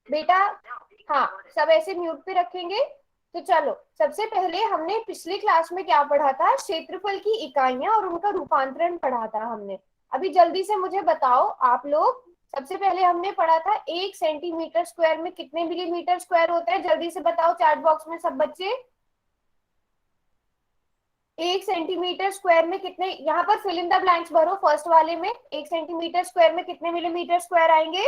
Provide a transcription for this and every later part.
बेटा, हाँ, सब ऐसे म्यूट पे रखेंगे। तो चलो, सबसे पहले हमने पिछली क्लास में क्या पढ़ा था, क्षेत्रफल की इकाइयां और उनका रूपांतरण पढ़ा था हमने। अभी जल्दी से मुझे बताओ आप लोग। सबसे पहले हमने पढ़ा था 1 सेंटीमीटर स्क्वायर में कितने मिलीमीटर स्क्वायर होता है, जल्दी से बताओ चैट बॉक्स में सब बच्चे। 1 सेंटीमीटर स्क्वायर में कितने, यहाँ पर फिल इन द ब्लैंक्स भरो। फर्स्ट वाले में 1 सेंटीमीटर स्क्वायर में कितने मिलीमीटर स्क्वायर आएंगे?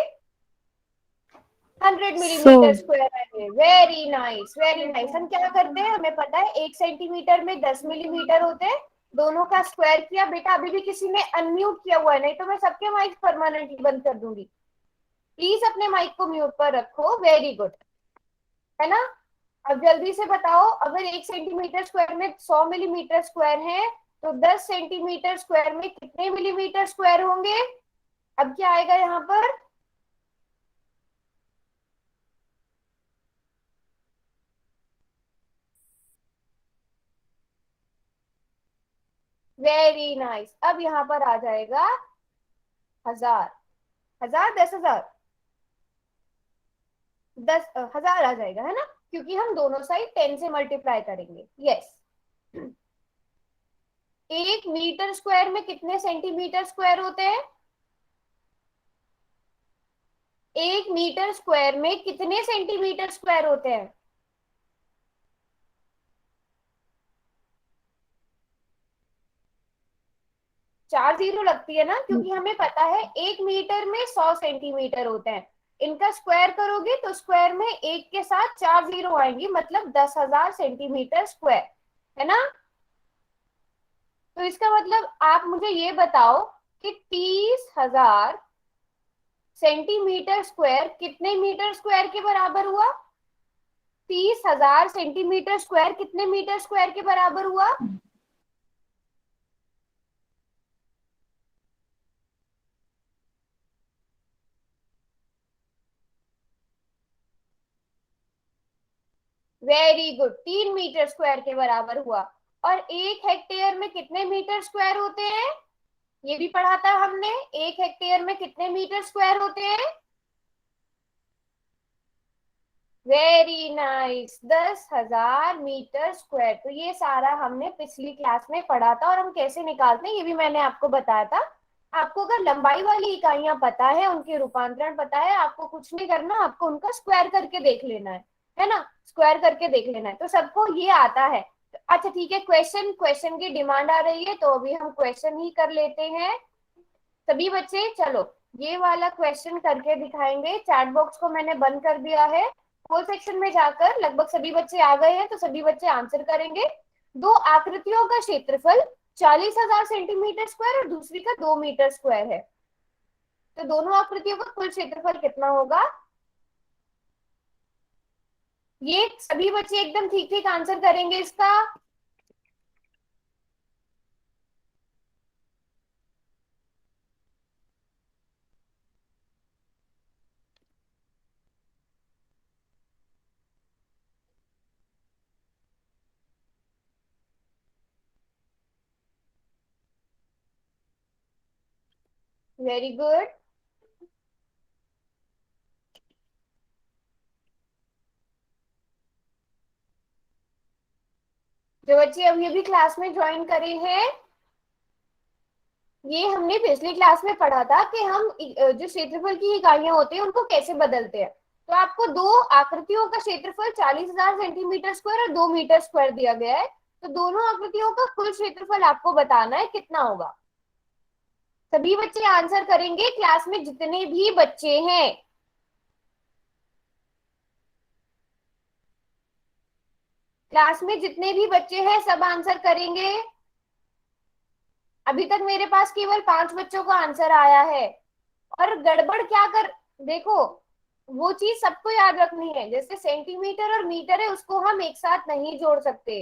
100 मिलीमीटर सो स्क्वायर आएंगे। Very nice, very nice. हम क्या करते हैं, हमें पता है 1 सेंटीमीटर में 10 मिलीमीटर होते हैं। दोनों का स्क्वायर किया। बेटा अभी भी किसी ने अनम्यूट किया हुआ है, नहीं तो मैं सबके माइक परमानेंटली बंद कर दूंगी। प्लीज अपने माइक को म्यूट पर रखो। वेरी गुड, है ना। अब जल्दी से बताओ, अगर 1 सेंटीमीटर स्क्वायर में 100 मिलीमीटर स्क्वायर है, तो 10 सेंटीमीटर स्क्वायर में कितने मिलीमीटर स्क्वायर होंगे? अब क्या आएगा यहाँ पर? Very nice. अब यहाँ पर आ जाएगा 1000। 1000, 10,000, 10,000 आ जाएगा, है ना, क्योंकि हम दोनों साइड 10 से मल्टीप्लाई करेंगे। यस। 1 मीटर स्क्वायर में कितने सेंटीमीटर स्क्वायर होते हैं? 1 मीटर स्क्वायर में कितने सेंटीमीटर स्क्वायर होते हैं? 4 जीरो लगती है ना, क्योंकि हमें पता है 1 मीटर में 100 सेंटीमीटर होते हैं। इनका स्क्वायर करोगे तो स्क्वायर में एक के साथ 4 जीरो आएंगी, मतलब 10,000 सेंटीमीटर स्क्वायर, है ना। तो इसका मतलब आप मुझे ये बताओ कि 30,000 सेंटीमीटर स्क्वायर कितने मीटर स्क्वायर के बराबर हुआ? 30,000 सेंटीमीटर स्क्वायर कितने मीटर स्क्वायर के बराबर हुआ? वेरी गुड, 3 मीटर स्क्वायर के बराबर हुआ। और 1 हेक्टेयर में कितने मीटर स्क्वायर होते हैं? ये भी पढ़ा था हमने। 1 हेक्टेयर में कितने मीटर स्क्वायर होते हैं? Very nice, 10,000 metre square. तो ये सारा हमने पिछली क्लास में पढ़ा था, और हम कैसे निकालते हैं ये भी मैंने आपको बताया था। आपको अगर लंबाई वाली इकाइयां पता है, उनके रूपांतरण पता है, आपको कुछ नहीं करना, आपको उनका स्क्वायर करके देख लेना है ना। स्क्वायर करके देख लेना है, तो सबको ये आता है। तो अच्छा ठीक है, क्वेश्चन क्वेश्चन की डिमांड आ रही है, तो अभी हम क्वेश्चन ही कर लेते हैं सभी बच्चे। चलो, ये वाला क्वेश्चन करके दिखाएंगे। चैट बॉक्स को मैंने बंद कर दिया है। होल सेक्शन में जाकर लगभग सभी बच्चे आ गए हैं, तो सभी बच्चे आंसर करेंगे। दो आकृतियों का क्षेत्रफल 40,000 सेंटीमीटर स्क्वायर और दूसरी का 2 मीटर स्क्वायर है। तो दोनों आकृतियों का कुल क्षेत्रफल कितना होगा? ये सभी बच्चे एकदम ठीक ठीक आंसर करेंगे इसका। Very good. जो बच्चे अभी अभी क्लास में ज्वाइन करे हैं, ये हमने पिछली क्लास में पढ़ा था कि हम जो क्षेत्रफल की इकाइयां होती हैं उनको कैसे बदलते हैं। तो आपको दो आकृतियों का क्षेत्रफल 40,000 सेंटीमीटर स्क्वायर और 2 मीटर स्क्वायर दिया गया है। तो दोनों आकृतियों का कुल क्षेत्रफल आपको बताना है कितना होगा। सभी बच्चे आंसर करेंगे, क्लास में जितने भी बच्चे हैं। क्लास में जितने भी बच्चे हैं सब आंसर करेंगे। अभी तक मेरे पास केवल 5 बच्चों का आंसर आया है। और गड़बड़ क्या कर, देखो, वो चीज सबको याद रखनी है, जैसे सेंटीमीटर और मीटर है उसको हम एक साथ नहीं जोड़ सकते।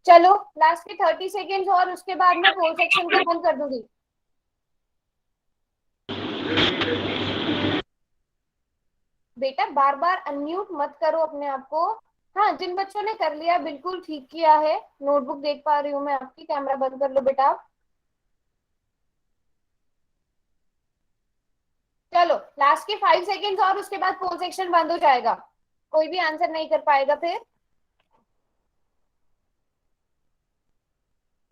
चलो लास्ट के 30 सेकेंड्स और उसके बाद मैं पोल सेक्शन को बंद कर दूंगी। बेटा बार बार अनम्यूट मत करो अपने आप को। हाँ, जिन बच्चों ने कर लिया बिल्कुल ठीक किया है। नोटबुक देख पा रही हूँ मैं आपकी। कैमरा बंद कर लो बेटा। चलो लास्ट के 5 सेकेंड्स और उसके बाद पोल सेक्शन बंद हो जाएगा। कोई भी आंसर नहीं कर पाएगा फिर।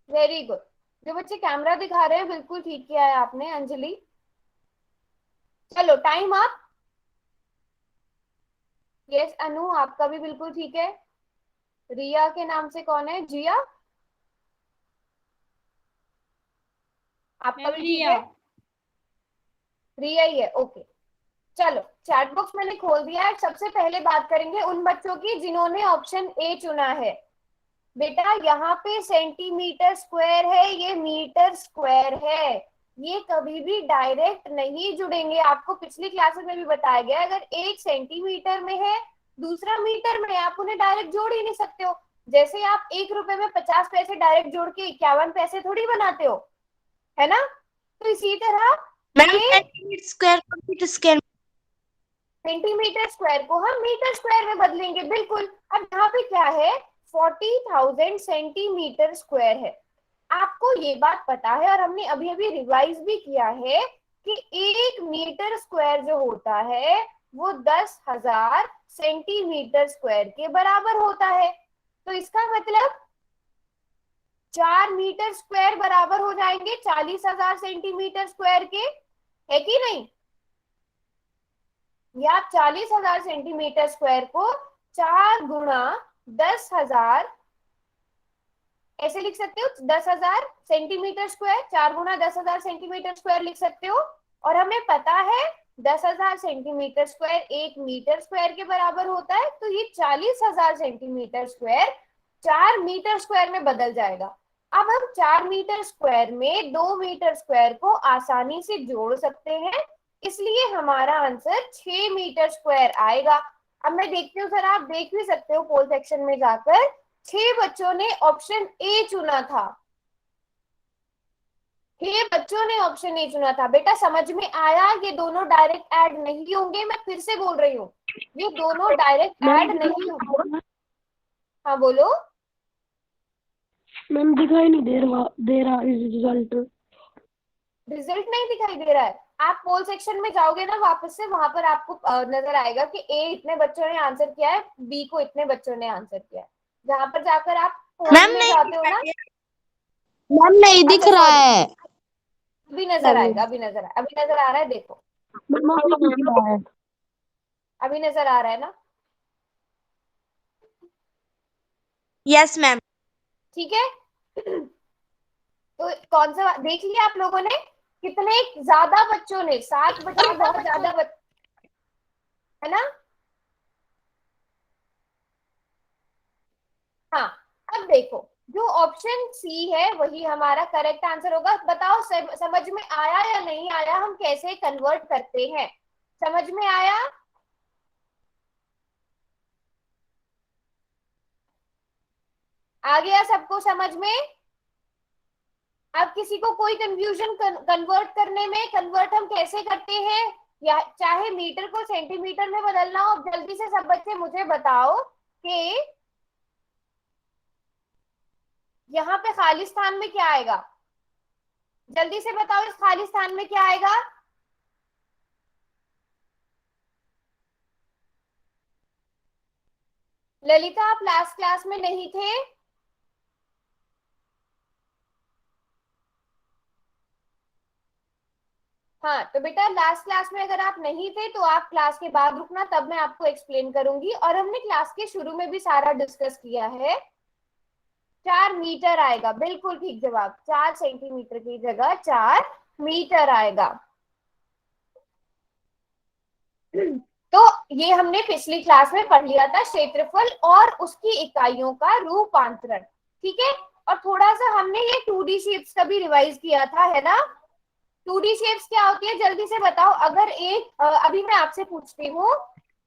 Very good. जो बच्चे कैमरा दिखा रहे हैं बिल्कुल ठीक किया है आपने अंजलि। चलो टाइम अप। यस अनु, आपका भी बिल्कुल ठीक है। रिया के नाम से कौन है? जिया, आपका मैम भी ठीक रिया। है। रिया ही है, ओके। चलो चैट बॉक्स मैंने खोल दिया है। सबसे पहले बात करेंगे उन बच्चों की जिन्होंने ऑप्शन ए चुना है। बेटा यहाँ पे सेंटीमीटर स्क्वायर है, ये मीटर स्क्वायर है। ये कभी भी डायरेक्ट नहीं जुड़ेंगे। आपको पिछली क्लासेस में भी बताया गया, अगर एक सेंटीमीटर में है दूसरा मीटर में है, आप उन्हें डायरेक्ट जोड़ ही नहीं सकते हो। जैसे आप 1 रुपए में 50 पैसे डायरेक्ट जोड़ के 51 पैसे थोड़ी बनाते हो, है ना? तो इसी तरह मैम ये centimetre square metre square. Centimetre square को हम मीटर स्क्वायर में बदलेंगे, बिल्कुल। अब यहाँ पे क्या है? 40,000 सेंटीमीटर स्क्वायर है। आपको ये बात पता है और हमने अभी अभी रिवाइज भी किया है कि 1 मीटर स्क्वायर जो होता है वो 10,000 सेंटीमीटर स्क्वायर के बराबर होता है। तो इसका मतलब 4 मीटर स्क्वायर बराबर हो जाएंगे 40,000 सेंटीमीटर स्क्वायर के, है कि नहीं? या 40,000 सेंटीमीटर स्क्वायर को 4 गुणा 10,000 ऐसे लिख सकते हो। 10,000 सेंटीमीटर स्क्वायर 4 गुणा 10,000 सेंटीमीटर स्क्वायर लिख सकते हो। और हमें पता है 10,000 सेंटीमीटर स्क्वायर 1 मीटर स्क्वायर के बराबर होता है। तो ये 40,000 सेंटीमीटर स्क्वायर 4 मीटर स्क्वायर में बदल जाएगा। अब हम 4 मीटर स्क्वायर में 2 मीटर स्क्वायर को आसानी से जोड़ सकते हैं, इसलिए हमारा आंसर 6 मीटर स्क्वायर आएगा। अब मैं देखती हूँ सर, आप देख भी सकते हो पोल सेक्शन में जाकर, 6 बच्चों ने ऑप्शन ए चुना था। 6 बच्चों ने ऑप्शन ए चुना था। बेटा समझ में आया? ये दोनों डायरेक्ट ऐड नहीं होंगे, मैं फिर से बोल रही हूँ, ये दोनों डायरेक्ट मैम ऐड नहीं होंगे। हाँ बोलो। मैम दिखाई नहीं दे रहा इस रिजल्ट। रिजल्ट नहीं दिखाई दे रहा है? आप पोल सेक्शन में जाओगे ना वापस से, वहां पर आपको नजर आएगा कि ए इतने बच्चों ने आंसर किया है, बी को इतने बच्चों ने आंसर किया है। जहां पर जाकर आप मैम पोल में नहीं जाते हो ना। मैम नहीं दिख अच्छा रहा सॉरी, है। अभी नजर आएगा, अभी नजर आ रहा है, देखो। मैम अभी दिख रहा है। अभी नजर आ रहा है ना? Yes ma'am. ठीक है। तो कौन सा देख लिया आप लोगों ने? कितने ज्यादा बच्चों ने, 7 बच्चे बहुत ज्यादा है ना? हाँ। अब देखो, जो ऑप्शन सी है वही हमारा करेक्ट आंसर होगा। बताओ समझ में आया या नहीं आया, हम कैसे कन्वर्ट करते हैं? समझ में आया? आ गया सबको समझ में? अब किसी को कोई कंफ्यूजन कन्वर्ट करने में? कन्वर्ट हम कैसे करते हैं? या चाहे मीटर को सेंटीमीटर में बदलना हो, जल्दी से सब बच्चे मुझे बताओ कि यहाँ पे खाली स्थान में क्या आएगा? जल्दी से बताओ, इस खाली स्थान में क्या आएगा? ललिता आप लास्ट क्लास में नहीं थे? हाँ तो बेटा लास्ट क्लास में अगर आप नहीं थे तो आप क्लास के बाद रुकना, तब मैं आपको एक्सप्लेन करूंगी। और हमने क्लास के शुरू में भी सारा डिस्कस किया है। 4 मीटर आएगा, बिल्कुल ठीक जवाब। 4 सेंटीमीटर की जगह 4 मीटर आएगा। तो ये हमने पिछली क्लास में पढ़ लिया था, क्षेत्रफल और उसकी इकाइयों का रूपांतरण। ठीक है। और थोड़ा सा हमने ये 2D शेप्स का भी रिवाइज किया था, है ना? 2D शेप्स क्या होती है जल्दी से बताओ। अगर एक अभी मैं आपसे पूछती हूँ,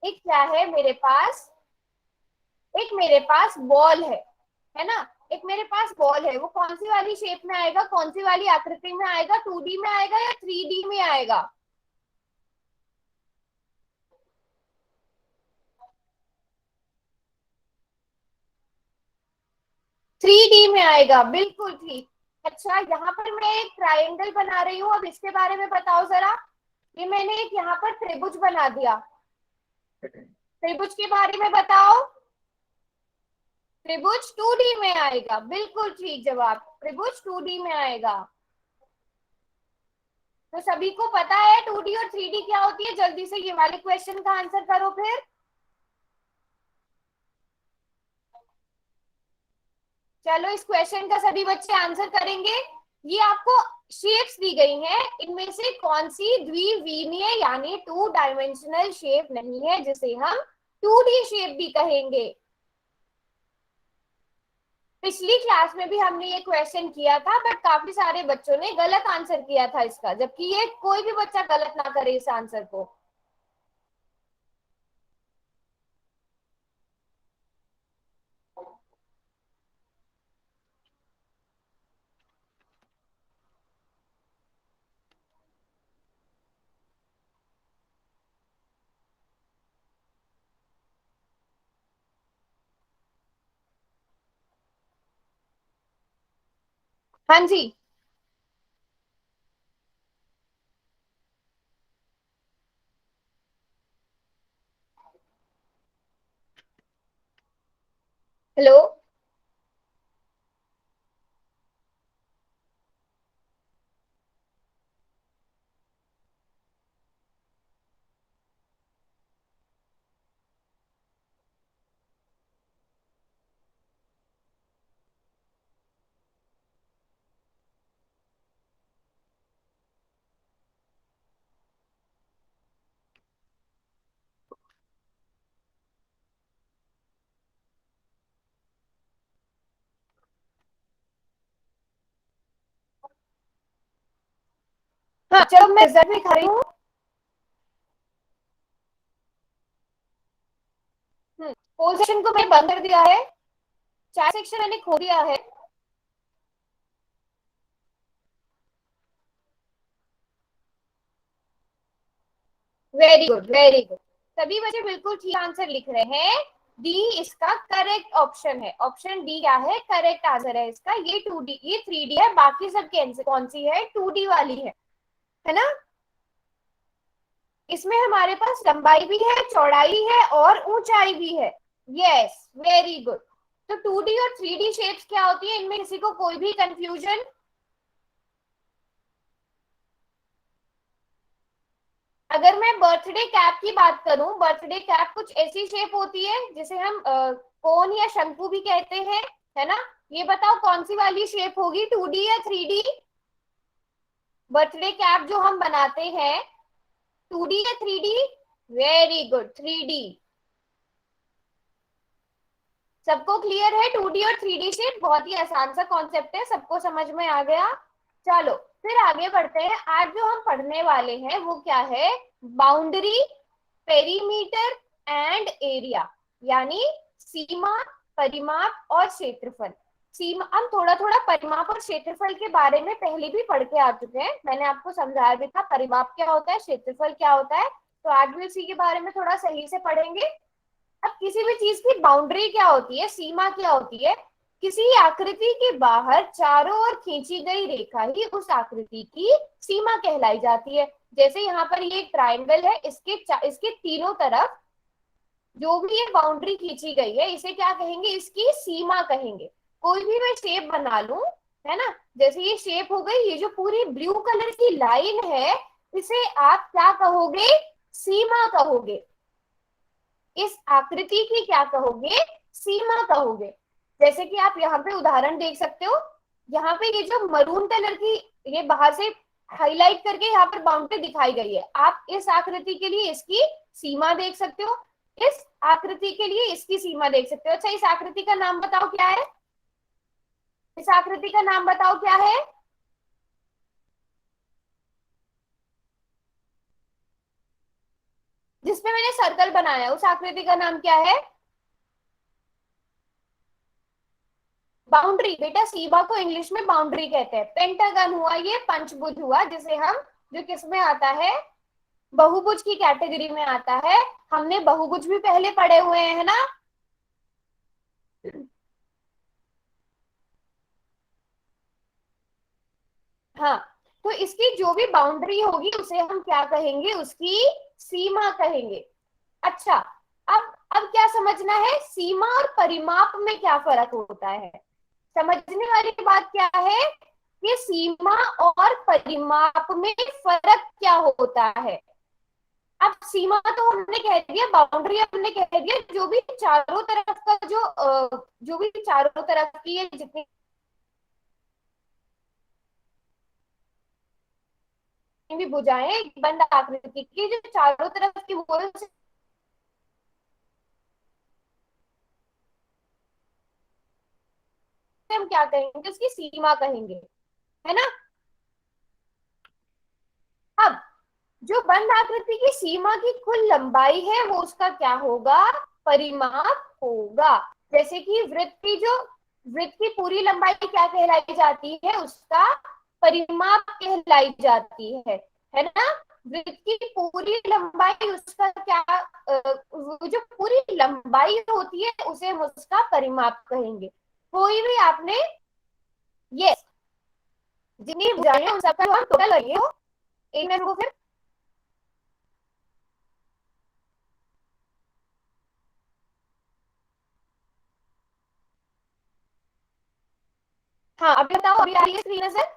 एक क्या है मेरे पास, एक मेरे पास बॉल है ना? एक मेरे पास बॉल है, वो कौन सी वाली शेप में आएगा, कौन सी वाली आकृति में आएगा, 2D में आएगा या 3D में आएगा? 3D में आएगा, बिल्कुल ठीक। अच्छा, यहाँ पर मैं एक ट्रायंगल बना रही हूँ, अब इसके बारे में बताओ जरा। ये मैंने एक यहाँ पर त्रिभुज बना दिया, त्रिभुज के बारे में बताओ। त्रिभुज 2D में आएगा, बिल्कुल ठीक जवाब, त्रिभुज 2D में आएगा। तो सभी को पता है 2D और 3D क्या होती है? जल्दी से ये वाले क्वेश्चन का आंसर करो फिर। चलो, इस क्वेश्चन का सभी बच्चे आंसर करेंगे। ये आपको शेप्स दी गई हैं, इनमें से कौन सी द्विविमीय यानी 2 डायमेंशनल शेप नहीं है, जिसे हम 2D शेप भी कहेंगे? पिछली क्लास में भी हमने ये क्वेश्चन किया था, बट काफी सारे बच्चों ने गलत आंसर किया था इसका, जबकि ये कोई भी बच्चा गलत ना करे इस आंसर को। हाँ जी। हेलो। हाँ चलो, मैं रिजल्ट भी खा रही हूँ। पोल सेक्शन को मैंने बंद कर दिया है, चार सेक्शन मैंने खो दिया है। Very good, very good. सभी बच्चे बिल्कुल ठीक आंसर लिख रहे हैं। डी इसका करेक्ट ऑप्शन है। ऑप्शन डी क्या है? करेक्ट आंसर है इसका। ये 2D, ये 3D है, बाकी सब कौन सी है? 2D वाली है ना? इसमें हमारे पास लंबाई भी है, चौड़ाई है और ऊंचाई भी है। Yes, very good. तो 2D और 3D शेप्स क्या होती है? इनमें किसी को कोई भी कंफ्यूजन? अगर मैं बर्थडे कैप की बात करूं, बर्थडे कैप कुछ ऐसी शेप होती है जिसे हम कोन या शंकु भी कहते हैं, है ना? ये बताओ कौन सी वाली शेप होगी, 2D या 3D? बर्थडे कैप जो हम बनाते हैं, 2D या 3D? Very good, 3D। सबको क्लियर है? 2D और 3D शेप बहुत ही आसान सा कॉन्सेप्ट है, सबको समझ में आ गया? चलो, फिर आगे बढ़ते हैं। आज जो हम पढ़ने वाले हैं वो क्या है? बाउंड्री, पेरीमीटर एंड एरिया, यानी सीमा, परिमाप और क्षेत्रफल। सीमा, हम थोड़ा थोड़ा परिमाप और क्षेत्रफल के बारे में पहले भी पढ़ के आ चुके हैं, मैंने आपको समझाया भी था परिमाप क्या होता है, क्षेत्रफल क्या होता है। तो आज भी उसी के बारे में थोड़ा सही से पढ़ेंगे। अब किसी भी चीज की बाउंड्री क्या होती है, सीमा क्या होती है? किसी आकृति के बाहर चारों ओर खींची गई रेखा ही उस आकृति की सीमा कहलाई जाती है। जैसे यहाँ पर ये एक ट्राइंगल है, इसके तीनों तरफ जो भी ये बाउंड्री खींची गई है, इसे क्या कहेंगे? इसकी सीमा कहेंगे। कोई भी मैं शेप बना लूं, है ना? जैसे ये शेप हो गई, ये जो पूरी ब्लू कलर की लाइन है, इसे आप क्या कहोगे? सीमा कहोगे। इस आकृति की क्या कहोगे? सीमा कहोगे। जैसे कि आप यहाँ पे उदाहरण देख सकते हो, यहाँ पे ये जो मरून कलर की, ये बाहर से हाईलाइट करके यहाँ पर बाउंड्री दिखाई गई है, आप इस आकृति के लिए इसकी सीमा देख सकते हो, इस आकृति के लिए इसकी सीमा देख सकते हो। अच्छा, इस आकृति का नाम बताओ क्या है? इस आकृति का नाम बताओ क्या है? जिसपे मैंने सर्कल बनाया, उस आकृति का नाम क्या है? बाउंड्री बेटा, सीमा को इंग्लिश में बाउंड्री कहते हैं। पेंटागन हुआ ये पंचभुज हुआ, जिसे हम, जो किस में आता है, बहुभुज की कैटेगरी में आता है। हमने बहुभुज भी पहले पढ़े हुए हैं, है ना। हाँ, तो इसकी जो भी बाउंड्री होगी उसे हम क्या कहेंगे, उसकी सीमा कहेंगे। अच्छा, अब क्या समझना है, सीमा और परिमाप में क्या फर्क होता है। समझने वाली बात क्या है कि सीमा और परिमाप में फर्क क्या होता है। अब सीमा तो हमने कह दिया, बाउंड्री हमने कह दिया, जो भी चारों तरफ का जो भी चारों तरफ की ये जितनी भी भुजाएं बंद आकृति की, जो चारों तरफ की वो हम क्या कहेंगे, उसकी सीमा कहेंगे, है ना। अब जो बंद आकृति की सीमा की कुल लंबाई है वो उसका क्या होगा, परिमाप होगा। जैसे कि वृत्त की पूरी लंबाई क्या कहलाई जाती है, उसका परिमाप कहलाई जाती है ना। वृत्त की पूरी लंबाई उसका क्या, वो जो पूरी लंबाई होती है उसे हम उसका परिमाप कहेंगे। कोई भी आपने, ये जितनी भुजाएं हैं उन सबका जो हम टोटल करेंगे वो, एक मिनट को फिर। हाँ, अब बताओ, अभी आ रही है स्क्रीन नजर,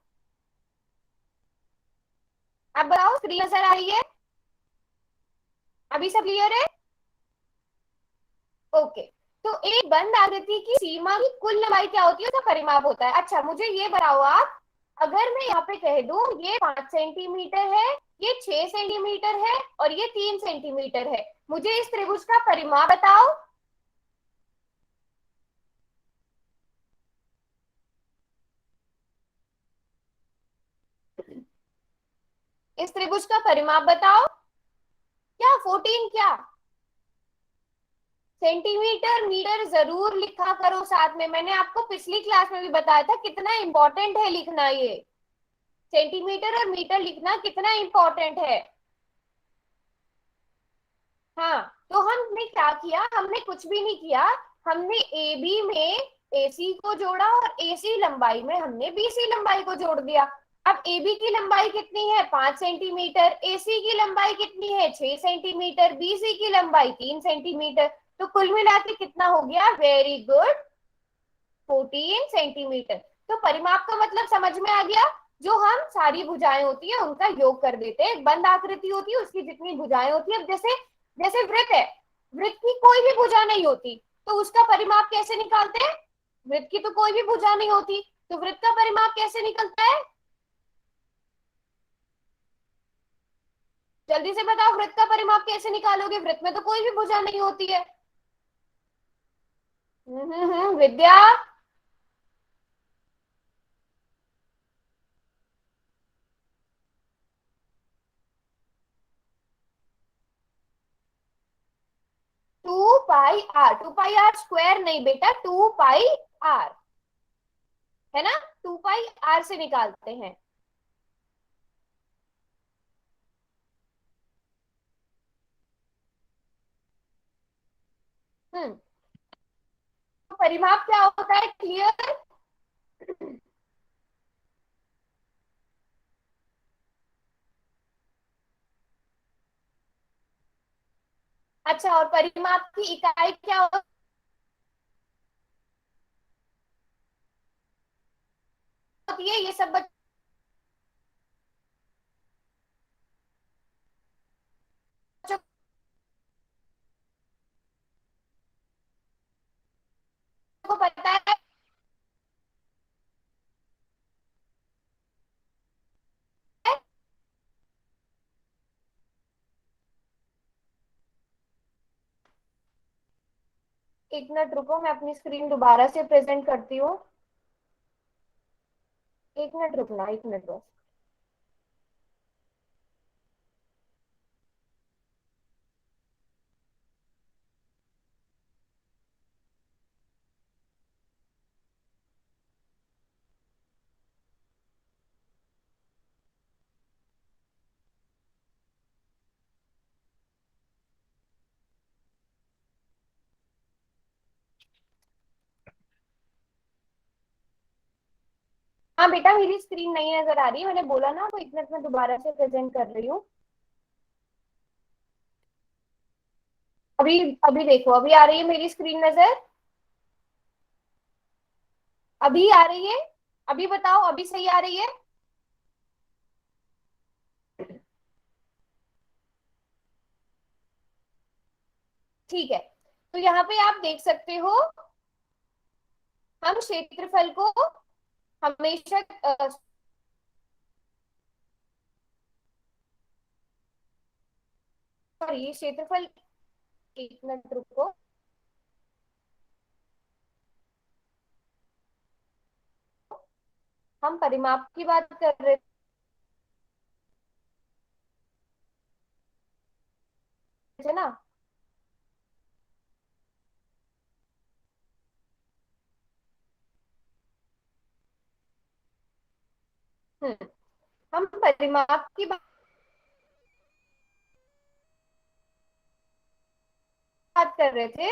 अब बताओ स्क्रीन नजर आ रही है, अभी सब क्लियर है। ओके, तो एक बंद आकृति की सीमा की कुल लंबाई क्या होती है, उसका परिमाप होता है। अच्छा, मुझे ये बताओ आप, अगर मैं यहाँ पे कह दूं ये 5 सेंटीमीटर है, ये 6 सेंटीमीटर है और ये 3 सेंटीमीटर है, मुझे इस त्रिभुज का परिमाप बताओ। इस त्रिभुज का परिमाप बताओ। क्या 14, क्या सेंटीमीटर मीटर जरूर लिखा करो साथ में, मैंने आपको पिछली क्लास में भी बताया था कितना इंपॉर्टेंट है लिखना ये, सेंटीमीटर और मीटर लिखना कितना इंपॉर्टेंट है। हाँ, तो हमने क्या किया, हमने कुछ भी नहीं किया, हमने ए बी में एसी को जोड़ा और एसी लंबाई में हमने बीसी लंबाई को जोड़ दिया। अब एबी की लंबाई कितनी है, 5 सेंटीमीटर, एसी की लंबाई कितनी है, 6 सेंटीमीटर, बीसी की लंबाई 3 सेंटीमीटर, तो कुल मिला के कितना हो गया, वेरी गुड, 14 सेंटीमीटर। तो परिमाप का मतलब समझ में आ गया, जो हम सारी भुजाएं होती है उनका योग कर देते हैं। एक बंद आकृति होती है उसकी जितनी भुजाएं होती है, अब जैसे जैसे वृत्त है, वृत्त की कोई भी भुजा नहीं होती, तो उसका परिमाप कैसे निकालते हैं, वृत्त की तो कोई भी भुजा नहीं होती, तो वृत्त का परिमाप कैसे निकलता है, जल्दी से बताओ, वृत्त का परिमाप कैसे निकालोगे, वृत्त में तो कोई भी भुजा नहीं होती है। विद्या। 2 पाई आर, 2 पाई आर स्क्वायर नहीं बेटा, 2 पाई आर, है ना, 2 पाई आर से निकालते हैं। हम्म, तो परिमाप क्या होता है, क्लियर। अच्छा, और परिमाप की इकाई क्या होती है, ये सब बच्चों को पता है। एक मिनट रुको, मैं अपनी स्क्रीन दोबारा से प्रेजेंट करती हूँ, एक मिनट रुकना, एक मिनट बस। हाँ बेटा, मेरी स्क्रीन नहीं नजर आ रही है, मैंने बोला ना, तो एक मिनट में दोबारा से प्रेजेंट कर रही हूँ। अभी अभी देखो, अभी आ रही है मेरी स्क्रीन नजर? अभी आ रही है? अभी बताओ, अभी सही आ रही है? ठीक है। तो यहाँ पे आप देख सकते हो, हम क्षेत्रफल को हमेशा सॉरी, ये क्षेत्रफल, एक मिनट रुको। हम परिमाप की बात कर रहे थे ना? हम्म, हम परिमाप की बात कर रहे थे।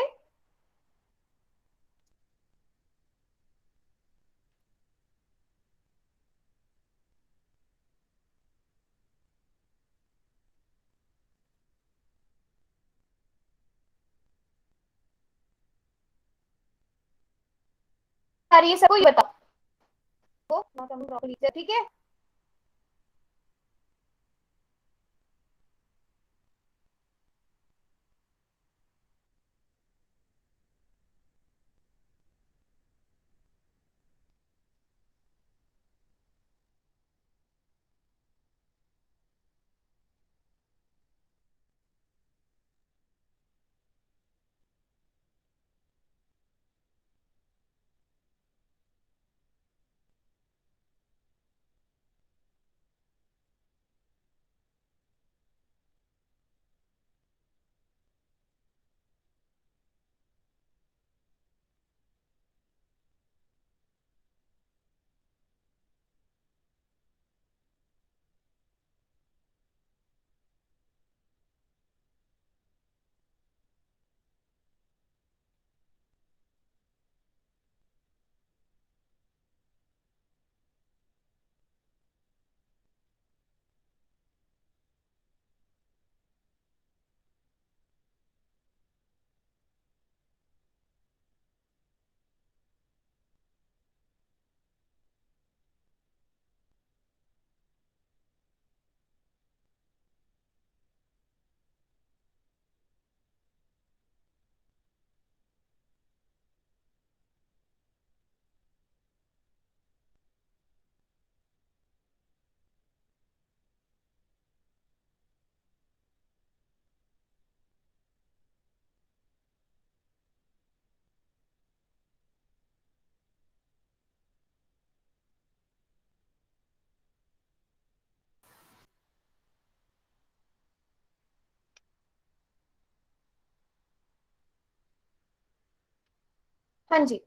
यार ये सबको ही बताओ, ठीक है। हाँ जी।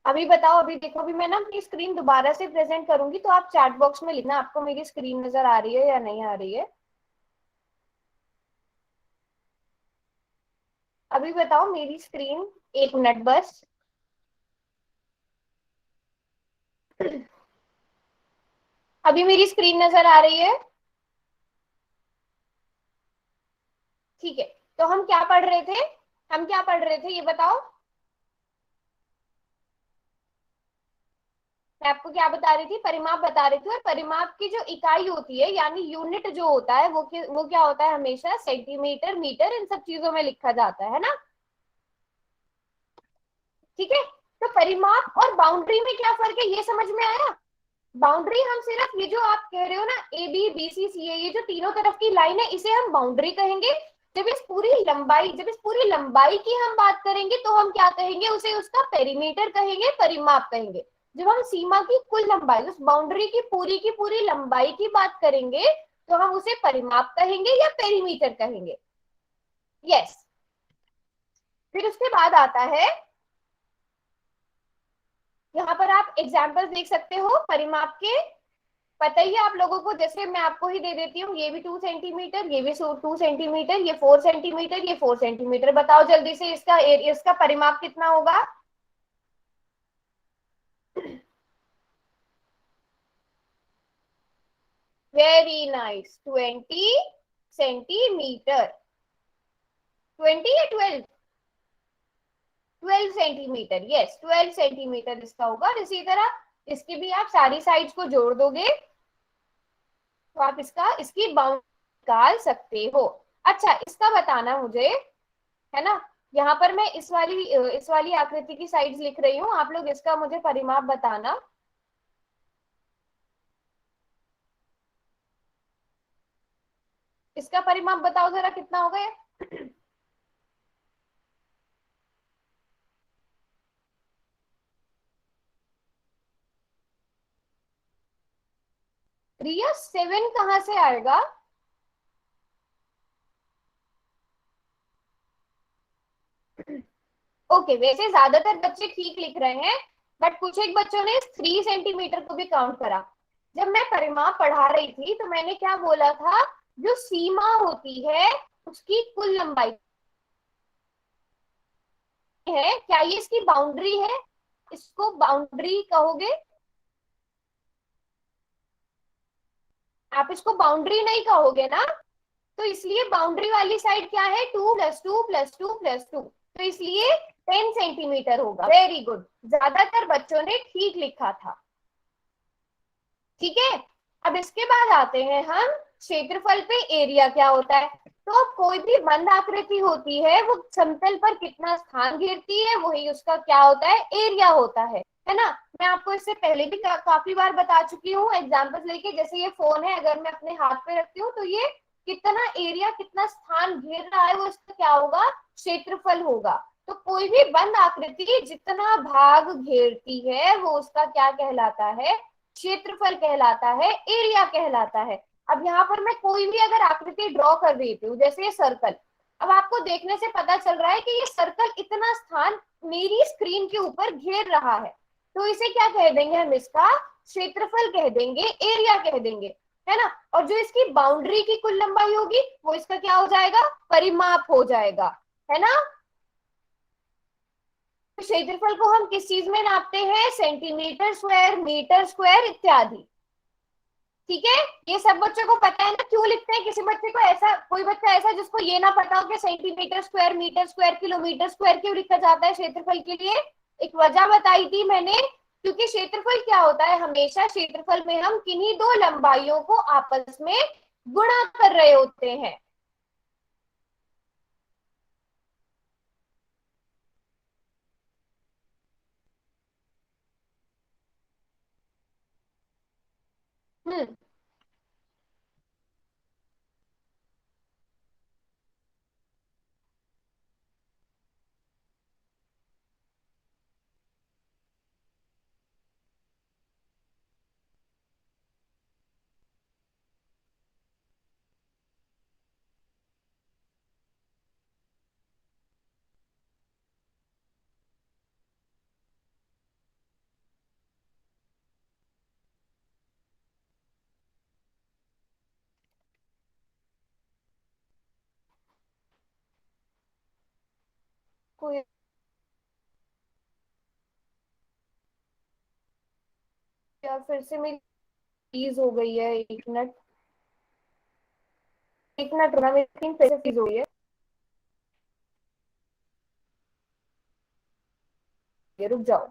अभी बताओ, अभी देखो, अभी मैं ना अपनी स्क्रीन दोबारा से प्रेजेंट करूंगी, तो आप चैट बॉक्स में लिखना आपको मेरी स्क्रीन नजर आ रही है या नहीं आ रही है। अभी बताओ मेरी स्क्रीन, एक मिनट बस। अभी मेरी स्क्रीन नजर आ रही है? ठीक है। तो हम क्या पढ़ रहे थे? हम क्या पढ़ रहे थे ये बताओ। मैं आपको क्या बता रही थी? परिमाप बता रही थी। और परिमाप की जो इकाई होती है, यानी यूनिट जो होता है, वो क्या होता है? हमेशा सेंटीमीटर, मीटर, इन सब चीजों में लिखा जाता है ना? ठीक है। तो परिमाप और बाउंड्री में क्या फर्क है, ये समझ में आया? बाउंड्री हम सिर्फ ये जो आप कह रहे हो ना, ए बी बी सी सी ए, ये जो तीनों तरफ की लाइन है, इसे हम बाउंड्री कहेंगे। जब इस पूरी लंबाई की हम बात करेंगे, तो हम क्या कहेंगे? उसे उसका पेरीमीटर कहेंगे, परिमाप कहेंगे। जब हम सीमा की कुल लंबाई, उस बाउंड्री की पूरी लंबाई की बात करेंगे, तो हम उसे परिमाप कहेंगे या पेरीमीटर कहेंगे। यस। फिर उसके बाद आता है, यहाँ पर आप एग्जाम्पल देख सकते हो परिमाप के। पता ही है आप लोगों को, जैसे मैं आपको ही दे देती हूँ, ये भी 2 सेंटीमीटर, ये भी 2 सेंटीमीटर, ये 4 सेंटीमीटर, ये 4 सेंटीमीटर। बताओ जल्दी से, इसका परिमाप कितना होगा? Very nice, 20 centimetre. 20 या 12? 12 सेंटीमीटर, यस 12 सेंटीमीटर इसका होगा। और इसी तरह इसकी भी आप सारी साइड्स को जोड़ दोगे तो आप इसकी बाउंड निकाल सकते हो। अच्छा, इसका बताना मुझे, है ना, यहाँ पर मैं इस वाली आकृति की साइड्स लिख रही हूँ, आप लोग इसका मुझे परिमाप बताना। इसका परिमाप बताओ जरा, कितना होगा ये? रिया, 7 कहाँ से आएगा? ओके, वैसे ज्यादातर बच्चे ठीक लिख रहे हैं, बट कुछ एक बच्चों ने 3 सेंटीमीटर को भी काउंट करा। जब मैं परिमाप पढ़ा रही थी तो मैंने क्या बोला था, जो सीमा होती है उसकी कुल लंबाई है, क्या ये इसकी बाउंड्री है? इसको बाउंड्री कहोगे? आप इसको बाउंड्री नहीं कहोगे ना? तो इसलिए बाउंड्री वाली साइड क्या है, 2 + 2 + 2 + 2, तो इसलिए 10 सेंटीमीटर होगा। वेरी गुड, ज्यादातर बच्चों ने ठीक लिखा था। ठीक है, अब इसके बाद आते हैं हम क्षेत्रफल पे, एरिया क्या होता है। तो कोई भी बंद आकृति होती है वो समतल पर कितना स्थान घेरती है, वही उसका क्या होता है, एरिया होता है ना। मैं आपको इससे पहले भी काफी बार बता चुकी हूँ एग्जाम्पल लेके। जैसे ये फोन है, अगर मैं अपने हाथ पे रखती हूँ तो ये कितना एरिया, कितना स्थान घेर रहा है, वो इसका क्या होगा, क्षेत्रफल होगा। तो कोई भी बंद आकृति जितना भाग घेरती है वो उसका क्या कहलाता है, क्षेत्रफल कहलाता है, एरिया कहलाता है। अब यहाँ पर मैं कोई भी अगर आकृति ड्रॉ कर देती हूँ, जैसे ये सर्कल, अब आपको देखने से पता चल रहा है कि ये सर्कल इतना स्थान मेरी स्क्रीन के ऊपर घेर रहा है, तो इसे क्या कह देंगे हम, इसका क्षेत्रफल कह देंगे, एरिया कह देंगे, है ना। और जो इसकी बाउंड्री की कुल लंबाई होगी वो इसका क्या हो जाएगा, परिमाप हो जाएगा, है ना। क्षेत्रफल को हम किस चीज में नापते हैं, सेंटीमीटर स्क्वायर, मीटर स्क्वायर इत्यादि। ठीक है, ये सब बच्चों को पता है ना, क्यों लिखते हैं। किसी बच्चे को ऐसा, कोई बच्चा ऐसा जिसको ये ना पता हो कि centimetre square, metre square, kilometre square क्यों लिखा जाता है क्षेत्रफल के लिए? एक वजह बताई थी मैंने, क्योंकि क्षेत्रफल क्या होता है, हमेशा क्षेत्रफल में हम किन्हीं दो लंबाइयों को आपस में गुणा कर रहे होते हैं। हम्म। कोई, यार फिर से मेरी फ्रीज हो गई है, 1 मिनट, 1 मिनट रुकना, मेरी स्क्रीन फिर से फ्रीज हो गई है, ये रुक जाओ।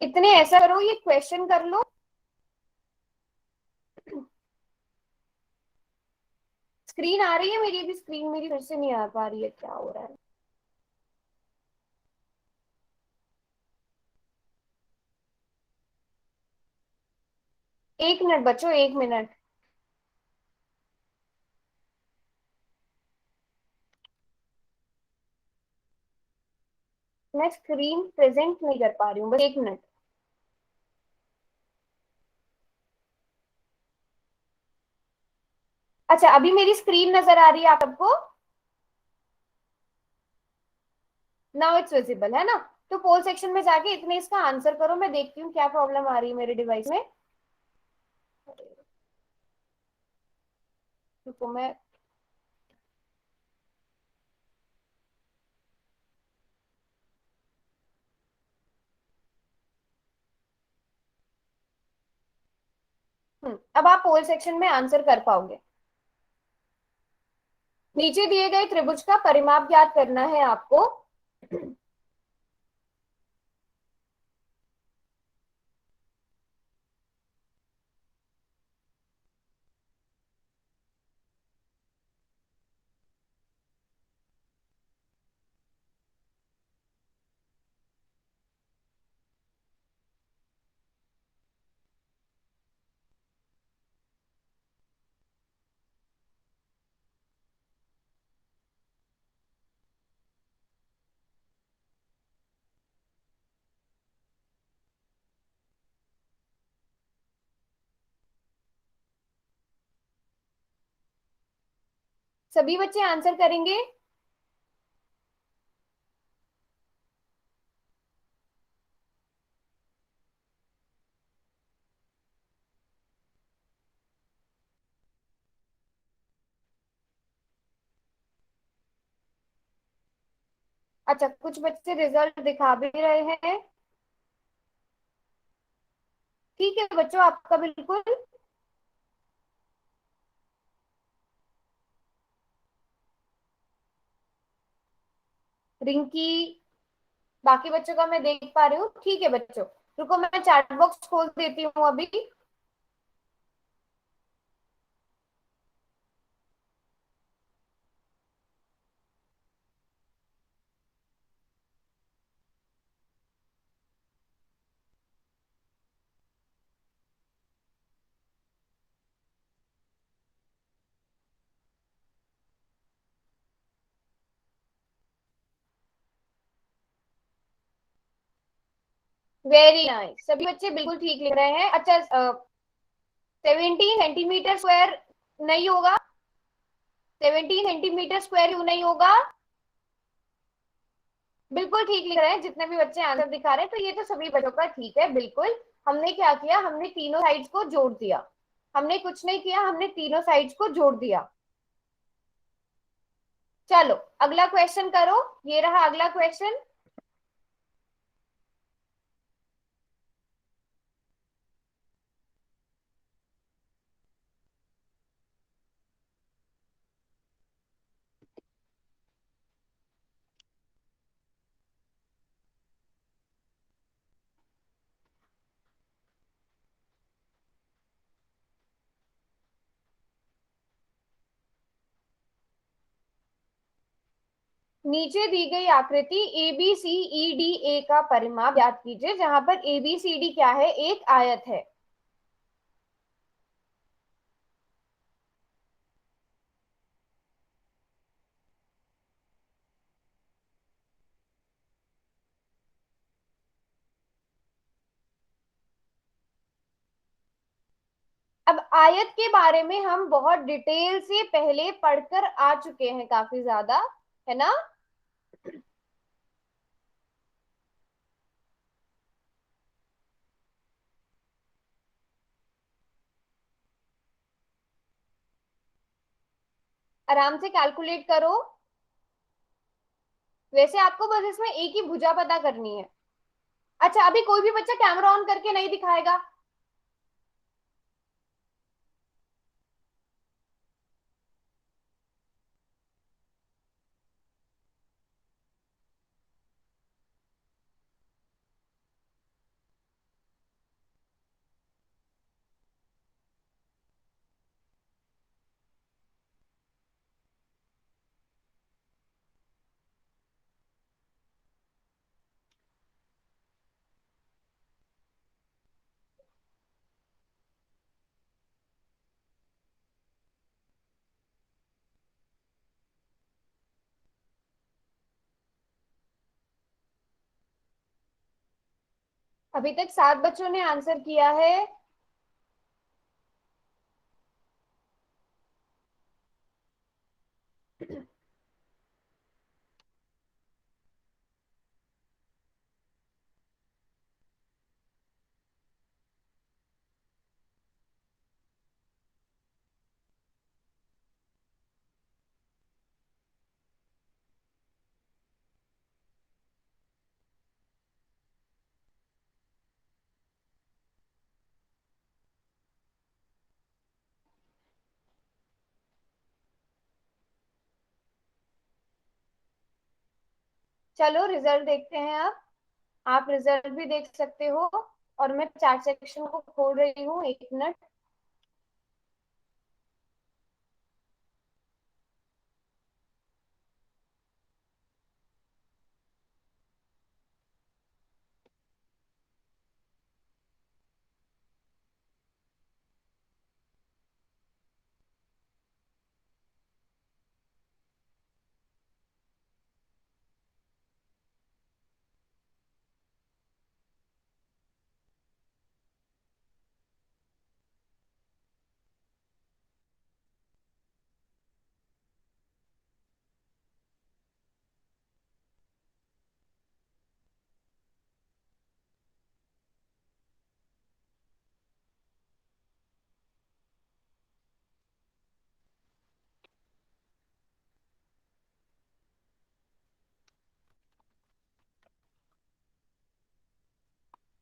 इतने ऐसा करो, ये क्वेश्चन कर लो। स्क्रीन आ रही है मेरी, भी स्क्रीन मेरी फिर से नहीं आ पा रही है, क्या हो रहा है? 1 मिनट बच्चों, 1 मिनट। मैं स्क्रीन प्रेजेंट नहीं कर पा रही हूँ, बस 1 मिनट। अच्छा, अभी मेरी स्क्रीन नजर आ रही है आप सबको? नाउ इट्स विजिबल, है ना। तो पोल सेक्शन में जाके इतने इसका आंसर करो, मैं देखती हूँ क्या प्रॉब्लम आ रही है मेरे डिवाइस में। रुको, मैं पोल सेक्शन में आंसर कर पाओगे। नीचे दिए गए त्रिभुज का परिमाप ज्ञात करना है आपको। सभी बच्चे आंसर करेंगे? अच्छा, कुछ बच्चे रिजल्ट दिखा भी रहे हैं। ठीक है बच्चों, आपका बिल्कुल। रिंकी, बाकी बच्चों का मैं देख पा रही हूँ। ठीक है बच्चों, रुको मैं चैट बॉक्स खोल देती हूँ अभी। वेरी नाइस, सभी बच्चे बिल्कुल ठीक लिख रहे हैं। अच्छा, 17 सेंटीमीटर स्क्वायर नहीं होगा? 17 सेंटीमीटर स्क्वायर क्यों नहीं होगा? बिल्कुल ठीक लिख रहे हैं जितने भी बच्चे आंसर दिखा रहे हैं। तो ये तो सभी बच्चों का ठीक है बिल्कुल। हमने क्या किया, हमने तीनों साइड्स को जोड़ दिया। हमने कुछ नहीं किया, हमने तीनों साइड्स को जोड़ दिया। चलो अगला क्वेश्चन करो। ये रहा अगला क्वेश्चन। नीचे दी गई आकृति A B C E D A का परिमाप ज्ञात कीजिए। जहां पर ए बी सी डी क्या है, एक आयत है। अब आयत के बारे में हम बहुत डिटेल से पहले पढ़कर आ चुके हैं, काफी ज्यादा, है ना। आराम से कैलकुलेट करो। वैसे आपको बस इसमें एक ही भुजा पता करनी है। अच्छा, अभी कोई भी बच्चा कैमरा ऑन करके नहीं दिखाएगा। अभी तक 7 बच्चों ने आंसर किया है। चलो रिजल्ट देखते हैं अब। आप रिजल्ट भी देख सकते हो, और मैं चैट सेक्शन को खोल रही हूँ, 1 मिनट।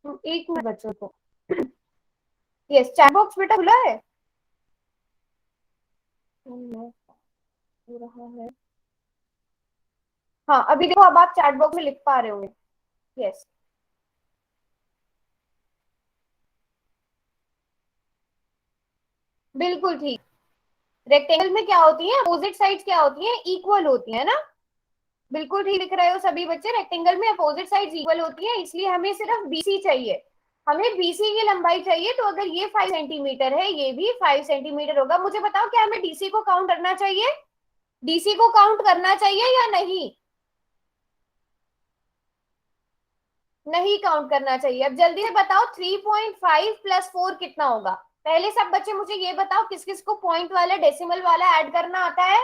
तो 1 मिनट बच्चों को। यस, चैट बॉक्स बेटा खुला है। हो रहा है। हाँ, अभी देखो, अब आप चैट बॉक्स में लिख पा रहे होंगे। यस, बिल्कुल ठीक। रेक्टेंगल में क्या होती है, अपोजिट साइड्स क्या होती है, इक्वल होती है ना। बिल्कुल ठीक लिख रहे हो सभी बच्चे, रेक्टेंगल में अपोजिट साइड्स इक्वल होती है, इसलिए हमें सिर्फ बीसी चाहिए। हमें बीसी की लंबाई चाहिए, तो अगर ये 5 सेंटीमीटर है, ये भी 5 सेंटीमीटर होगा। मुझे बताओ, क्या हमें डीसी को काउंट करना चाहिए? डीसी को काउंट करना चाहिए या नहीं? नहीं काउंट करना चाहिए। अब जल्दी से बताओ, 3.5 प्लस 4 कितना होगा? पहले सब बच्चे मुझे ये बताओ, किस किस को पॉइंट वाला डेसिमल वाला ऐड करना आता है?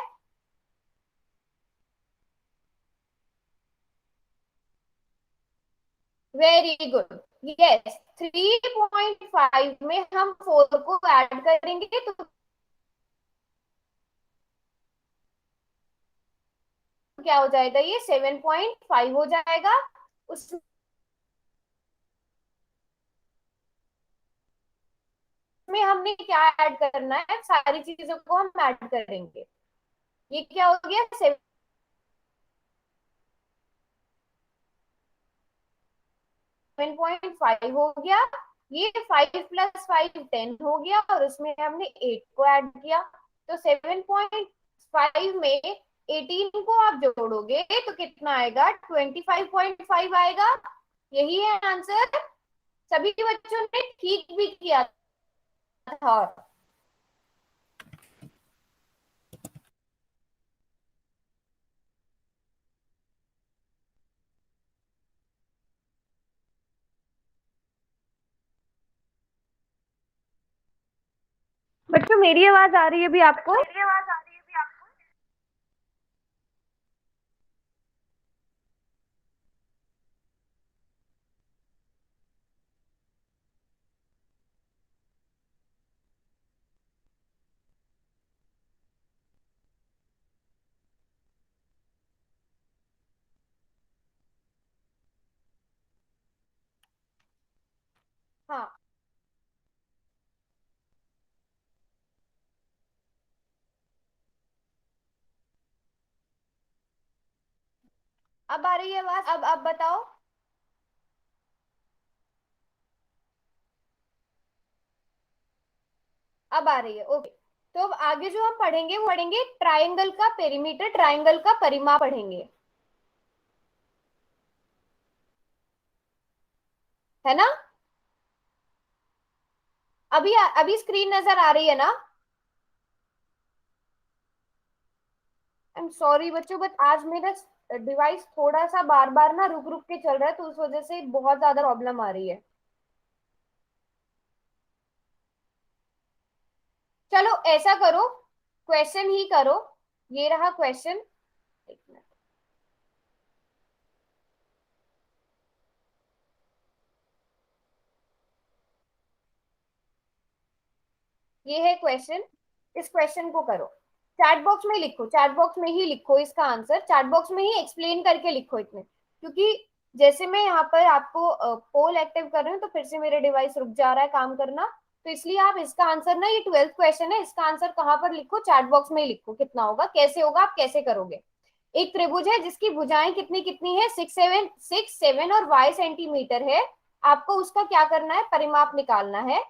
Very good. यस, 3.5 में हम 4 को ऐड करेंगे तो क्या हो जाएगा, ये 7.5 हो जाएगा। उसमें हमने क्या ऐड करना है, सारी चीजों को हम ऐड करेंगे। ये क्या हो गया, 7.5 हो गया। ये 5 + 5 10 हो गया, और उसमें हमने 8 को ऐड किया। तो 7.5 में 18 को आप जोड़ोगे तो कितना आएगा, 25.5 आएगा। यही है आंसर। सभी बच्चों ने ठीक भी किया था। बच्चों, मेरी आवाज आ रही है भी आपको? हाँ, अब आ रही है आवाज? अब बताओ। अब आ रही है, ओके। तो अब आगे जो हम पढ़ेंगे, वो पढ़ेंगे ट्राइंगल का पेरीमीटर, ट्राइंगल का परिमाप पढ़ेंगे, है ना। अभी अभी स्क्रीन नजर आ रही है ना? आई एम सॉरी बच्चों, बट आज मेरा डिवाइस थोड़ा सा बार बार ना रुक रुक के चल रहा है, तो उस वजह से बहुत ज्यादा प्रॉब्लम आ रही है। चलो ऐसा करो, क्वेश्चन ही करो। ये रहा क्वेश्चन। एक मिनट। ये है क्वेश्चन, इस क्वेश्चन को करो। चैट बॉक्स में लिखो, चैट बॉक्स में ही लिखो इसका आंसर, चैट बॉक्स में ही एक्सप्लेन करके लिखो इतने, क्योंकि जैसे मैं यहाँ पर आपको पोल एक्टिव कर रही हूँ, तो फिर से मेरे डिवाइस रुक जा रहा है काम करना। तो इसलिए आप इसका आंसर ना, ये 12th क्वेश्चन है, इसका आंसर कहाँ पर लिखो, चैट बॉक्स में ही लिखो, कितना होगा, कैसे होगा, आप कैसे करोगे। एक त्रिभुज है जिसकी भुजाएं कितनी कितनी है, 6 7 और y सेंटीमीटर है। आपको उसका क्या करना है, परिमाप निकालना है।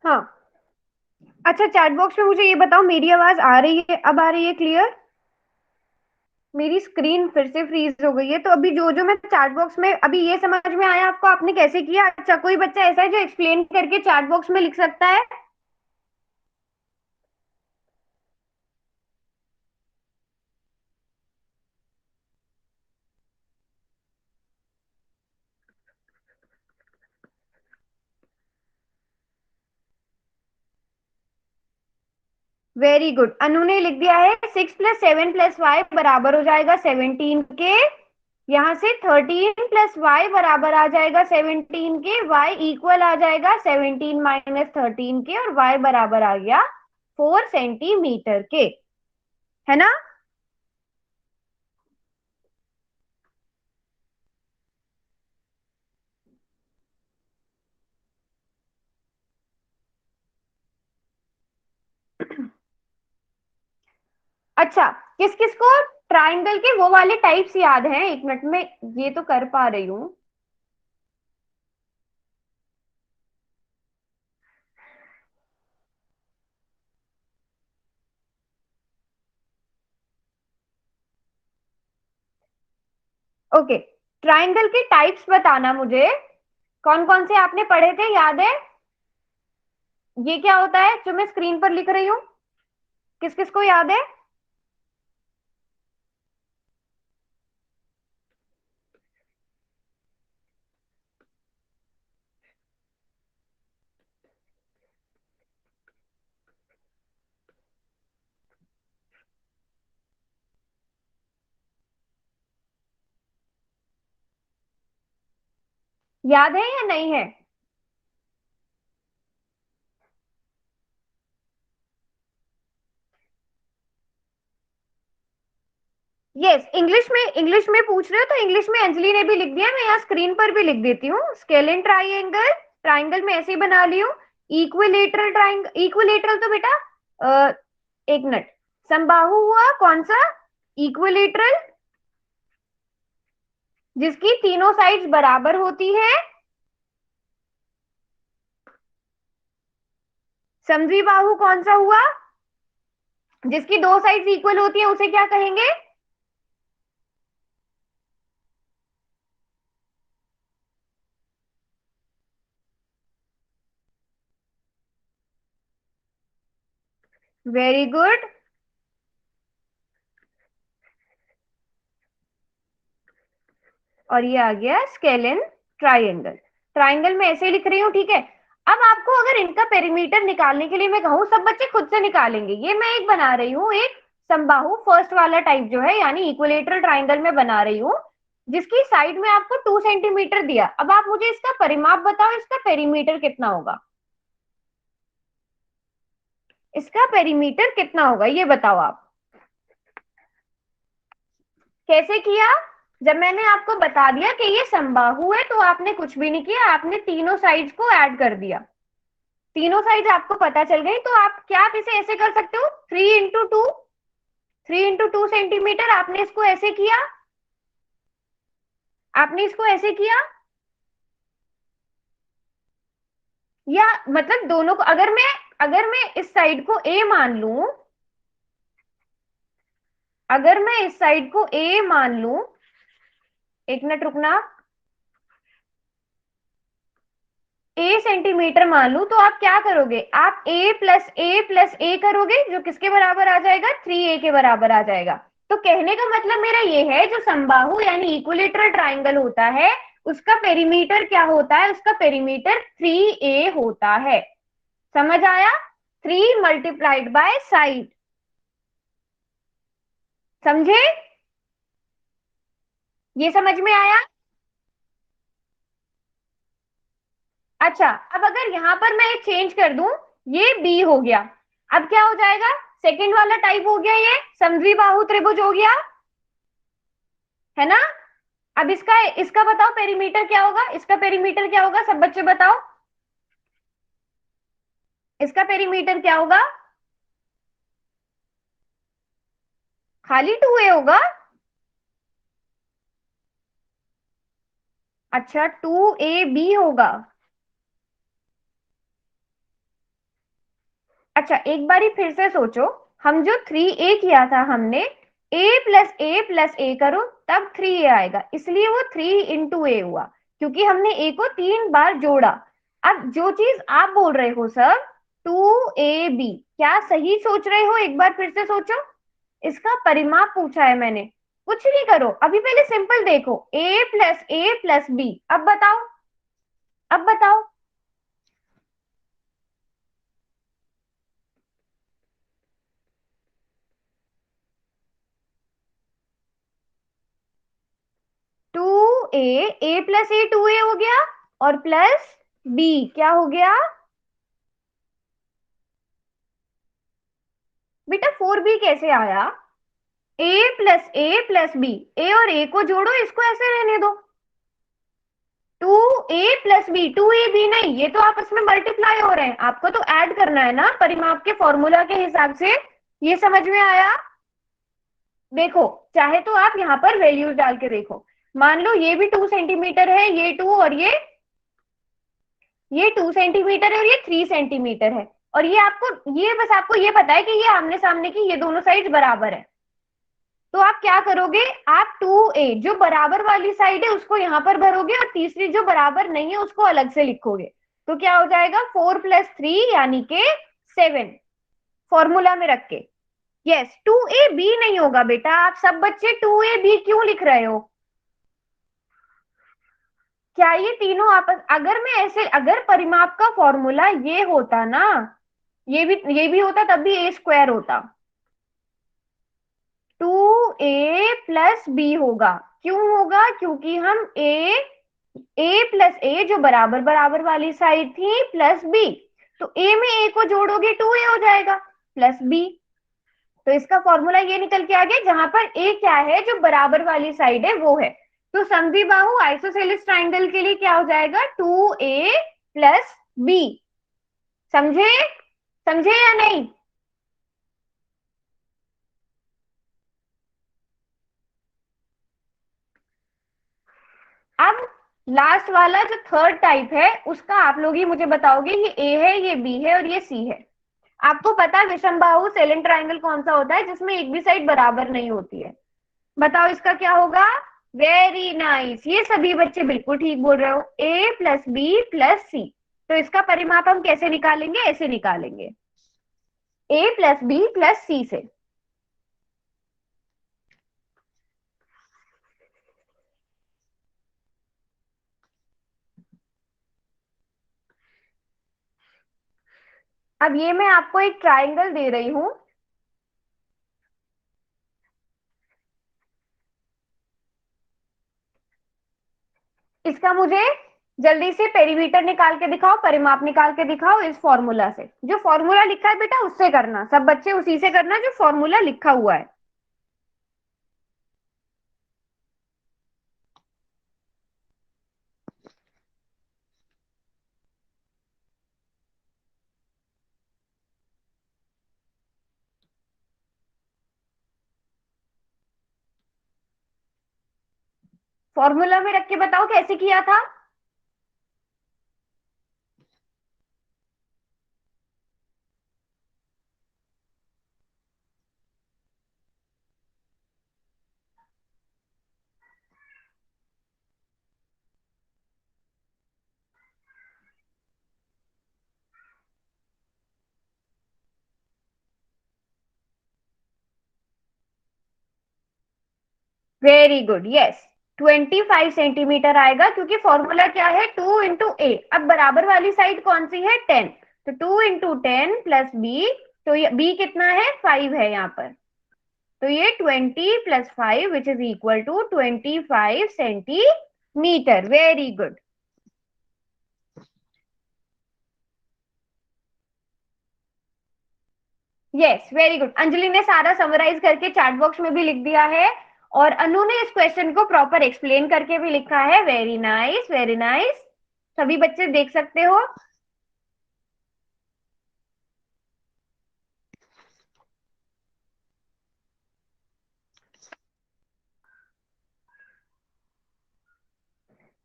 हाँ, अच्छा चैट बॉक्स में मुझे ये बताओ, मेरी आवाज आ रही है, अब आ रही है क्लियर? मेरी स्क्रीन फिर से फ्रीज हो गई है। तो अभी जो जो मैं चैट बॉक्स में, अभी ये समझ में आया आपको, आपने कैसे किया? अच्छा, कोई बच्चा ऐसा है जो एक्सप्लेन करके चैट बॉक्स में लिख सकता है? वेरी गुड, अनु ने लिख दिया है 6 + 7 + y बराबर हो जाएगा 17 के। यहाँ से 13 + y बराबर आ जाएगा 17 के, y इक्वल आ जाएगा 17 - 13 के, और y बराबर आ गया 4 सेंटीमीटर के, है ना? अच्छा, किस किस को ट्राइंगल के वो वाले टाइप्स याद हैं? एक मिनट में ये तो कर पा रही हूँ। ओके, ट्राइंगल के टाइप्स बताना मुझे, कौन कौन से आपने पढ़े थे, याद है? ये क्या होता है जो मैं स्क्रीन पर लिख रही हूँ, किस किस को याद है? याद है या नहीं है? यस, इंग्लिश में पूछ रहे हो तो इंग्लिश में अंजलि ने भी लिख दिया, मैं यहाँ स्क्रीन पर भी लिख देती हूँ। स्केलिन ट्राइंगल, ट्राइंगल में ऐसे ही बना ली हूँ। इक्विलेटरल ट्राइंगल, इक्विलेटरल तो बेटा एक मिनट, समबाहु हुआ कौन सा? इक्विलेटरल, जिसकी तीनों साइड्स बराबर होती है। समद्वि बाहु कौन सा हुआ? जिसकी दो साइड्स इक्वल होती है, उसे क्या कहेंगे? Very good. और ये आ गया स्केलिन ट्राइंगल। ट्राइंगल में ऐसे लिख रही हूँ, ठीक है। अब आपको अगर इनका पेरीमीटर निकालने के लिए मैं कहूँ, सब बच्चे खुद से निकालेंगे। ये मैं एक बना रही हूँ, एक समबाहु फर्स्ट वाला टाइप जो है, यानी इक्विलेटरल ट्राइंगल में बना रही हूँ, जिसकी साइड में आपको 2 सेंटीमीटर दिया। अब आप मुझे इसका परिमाप बताओ, इसका पेरीमीटर कितना होगा? इसका पेरीमीटर कितना होगा ये बताओ आप। कैसे किया? जब मैंने आपको बता दिया कि ये समबाहु है, तो आपने कुछ भी नहीं किया, आपने तीनों साइड्स को ऐड कर दिया। तीनों साइड्स आपको पता चल गई, तो आप क्या, आप इसे ऐसे कर सकते हो, 3 × 2, 3 × 2 सेंटीमीटर। आपने इसको ऐसे किया, आपने इसको ऐसे किया, या मतलब दोनों को, अगर मैं इस साइड को ए मान लूं, अगर मैं इस साइड को ए मान लूं, एक मिनट रुकना, ए सेंटीमीटर मान लू, तो आप क्या करोगे? आप a + a + a करोगे, जो किसके बराबर आ जाएगा? 3a के बराबर आ जाएगा। तो कहने का मतलब मेरा ये है, जो समबाहु यानी इक्विलेटरल ट्राइंगल होता है, उसका पेरीमीटर क्या होता है? उसका पेरीमीटर 3a होता है। समझ आया? 3 मल्टीप्लाइड बाय साइड, समझे? ये समझ में आया? अच्छा, अब अगर यहां पर मैं एक चेंज कर दूं, ये बी हो गया, अब क्या हो जाएगा? सेकंड वाला टाइप हो गया, ये समद्विबाहु त्रिभुज हो गया, है ना? अब इसका इसका बताओ पेरीमीटर क्या होगा, इसका पेरीमीटर क्या होगा, सब बच्चे बताओ, इसका पेरीमीटर क्या होगा? खाली 2a होगा? अच्छा, 2ab होगा। अच्छा, एक बारी फिर से सोचो, हम जो 3a किया था हमने, a+a+a करो तब 3a आएगा, इसलिए वो 3 × a हुआ, क्योंकि हमने a को 3 बार जोड़ा। अब जो चीज आप बोल रहे हो सर, 2ab, क्या सही सोच रहे हो? एक बार फिर से सोचो, इसका परिमाप पूछा है मैंने। कुछ नहीं करो, अभी पहले सिंपल देखो, a+a+b, अब बताओ, अब बताओ। 2a+ a 2a हो गया, और प्लस b क्या हो गया बेटा? 4b कैसे आया? a+a+b, a और a को जोड़ो, इसको ऐसे रहने दो, 2a+b, 2ab नहीं, ये तो आपस में मल्टीप्लाई हो रहे हैं, आपको तो ऐड करना है ना परिमाप के फॉर्मूला के हिसाब से। ये समझ में आया? देखो, चाहे तो आप यहाँ पर वैल्यूज डाल के देखो, मान लो ये भी 2 सेंटीमीटर है, ये 2, और ये 2 सेंटीमीटर है, और ये 3 सेंटीमीटर है, और ये आपको, ये बस आपको ये पता है कि ये आमने सामने की ये दोनों साइड बराबर है। तो आप क्या करोगे, आप 2a जो बराबर वाली साइड है उसको यहाँ पर भरोगे, और तीसरी जो बराबर नहीं है उसको अलग से लिखोगे, तो क्या हो जाएगा? 4+3 यानी के 7, फॉर्मूला में रख के। यस, 2ab नहीं होगा बेटा, आप सब बच्चे 2ab क्यों लिख रहे हो? क्या ये तीनों आपस, अगर मैं ऐसे, अगर परिमाप का फॉर्मूला ये होता ना, ये भी होता, तब भी a² होता, 2a+b होगा। क्यों होगा? क्योंकि हम a+a जो बराबर बराबर वाली साइड थी, प्लस b, तो a में a को जोड़ोगे 2a हो जाएगा, प्लस b, तो इसका फॉर्मूला ये निकल के आ गया, जहां पर a क्या है, जो बराबर वाली साइड है वो है। तो समद्विबाहु आइसोसेलेस ट्राइंगल के लिए क्या हो जाएगा? 2a+b। समझे? समझे या नहीं? अब लास्ट वाला जो थर्ड टाइप है, उसका आप लोग ही मुझे बताओगे, ये ए है, ये बी है, और ये सी है। आपको पता है विषमबाहु सेलेन ट्राइंगल कौन सा होता है, जिसमें एक भी साइड बराबर नहीं होती है? बताओ इसका क्या होगा? वेरी नाइस, ये सभी बच्चे बिल्कुल ठीक बोल रहे हो, a+b+c। तो इसका परिमाप हम कैसे निकालेंगे? ऐसे निकालेंगे, a+b+c से। अब ये मैं आपको एक ट्राइंगल दे रही हूं, इसका मुझे जल्दी से पेरीमीटर निकाल के दिखाओ, परिमाप निकाल के दिखाओ, इस फॉर्मूला से, जो फॉर्मूला लिखा है बेटा उससे करना, सब बच्चे उसी से करना जो फॉर्मूला लिखा हुआ है। फॉर्मूला में रख के बताओ कैसे किया था? वेरी गुड, यस, 25 सेंटीमीटर आएगा, क्योंकि फॉर्मूला क्या है? 2 × a। अब बराबर वाली साइड कौन सी है? 10, तो 2 × 10 प्लस बी, तो ये बी कितना है, 5 है यहाँ पर, तो ये 20 + 5 which is equal to 25 centimetre. Very good. Yes, very good. Anjali ने सारा समराइज करके चैट बॉक्स में भी लिख दिया है, और अनु ने इस क्वेश्चन को प्रॉपर एक्सप्लेन करके भी लिखा है। Very nice, very nice. सभी बच्चे देख सकते हो।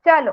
चलो